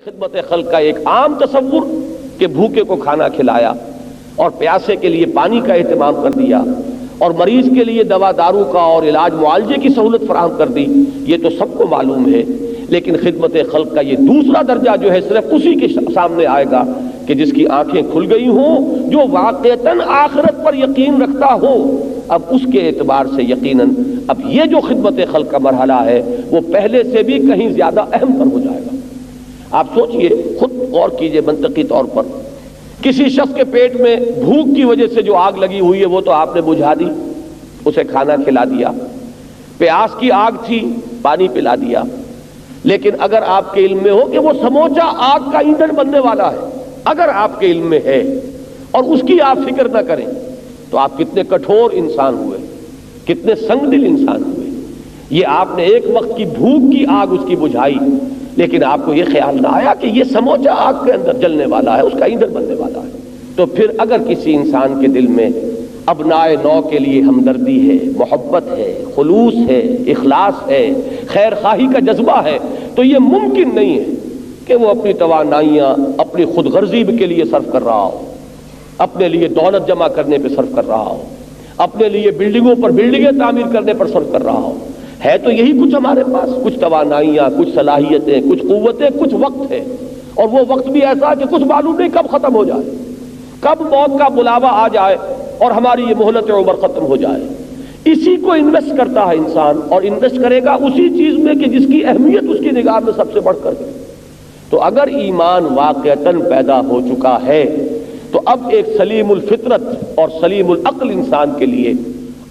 خدمت خلق کا ایک عام تصور کہ بھوکے کو کھانا کھلایا اور پیاسے کے لیے پانی کا اہتمام کر دیا اور مریض کے لیے دوا دارو کا اور علاج معالجے کی سہولت فراہم کر دی، یہ تو سب کو معلوم ہے۔ لیکن خدمت خلق کا یہ دوسرا درجہ جو ہے صرف اسی کے سامنے آئے گا کہ جس کی آنکھیں کھل گئی ہوں، جو واقعتاً آخرت پر یقین رکھتا ہو۔ اب اس کے اعتبار سے یقیناً اب یہ جو خدمت خلق کا مرحلہ ہے وہ پہلے سے بھی کہیں زیادہ اہم پر ہو جائے گا۔ آپ سوچئے، خود غور کیجئے منطقی طور پر، کسی شخص کے پیٹ میں بھوک کی وجہ سے جو آگ لگی ہوئی ہے وہ تو آپ نے بجھا دی، اسے کھانا کھلا دیا۔ پیاس کی آگ تھی، پانی پلا دیا۔ لیکن اگر آپ کے علم میں ہو کہ وہ سموچا آگ کا ایندھن بننے والا ہے، اگر آپ کے علم میں ہے اور اس کی آپ فکر نہ کریں تو آپ کتنے کٹھور انسان ہوئے، کتنے سنگ دل انسان ہوئے۔ یہ آپ نے ایک وقت کی بھوک کی آگ اس کی بجھائی، لیکن آپ کو یہ خیال نہ آیا کہ یہ سموچا آگ کے اندر جلنے والا ہے، اس کا ایندھن بننے والا ہے۔ تو پھر اگر کسی انسان کے دل میں ابنائے نو کے لیے ہمدردی ہے، محبت ہے، خلوص ہے، اخلاص ہے، خیر خواہی کا جذبہ ہے، تو یہ ممکن نہیں ہے کہ وہ اپنی توانائیاں اپنی خود غرضی کے لیے صرف کر رہا ہو، اپنے لیے دولت جمع کرنے پہ صرف کر رہا ہو، اپنے لیے بلڈنگوں پر بلڈنگیں تعمیر کرنے پر صرف کر رہا ہو۔ ہے تو یہی کچھ ہمارے پاس، کچھ توانائیاں، کچھ صلاحیتیں، کچھ قوتیں، کچھ وقت ہے، اور وہ وقت بھی ایسا کہ کچھ معلوم نہیں کب ختم ہو جائے، کب موت کا بلاوا آ جائے اور ہماری یہ مہلت عمر ختم ہو جائے۔ اسی کو انویسٹ کرتا ہے انسان، اور انویسٹ کرے گا اسی چیز میں کہ جس کی اہمیت اس کی نگاہ میں سب سے بڑھ کر ہے۔ تو اگر ایمان واقعتاً پیدا ہو چکا ہے تو اب ایک سلیم الفطرت اور سلیم العقل انسان کے لیے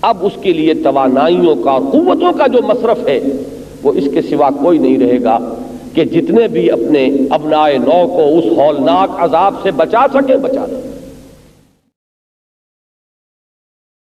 اب اس کے لیے توانائیوں کا اور قوتوں کا جو مصرف ہے وہ اس کے سوا کوئی نہیں رہے گا کہ جتنے بھی اپنے ابنائے نو کو اس ہولناک عذاب سے بچا سکے بچا لیں۔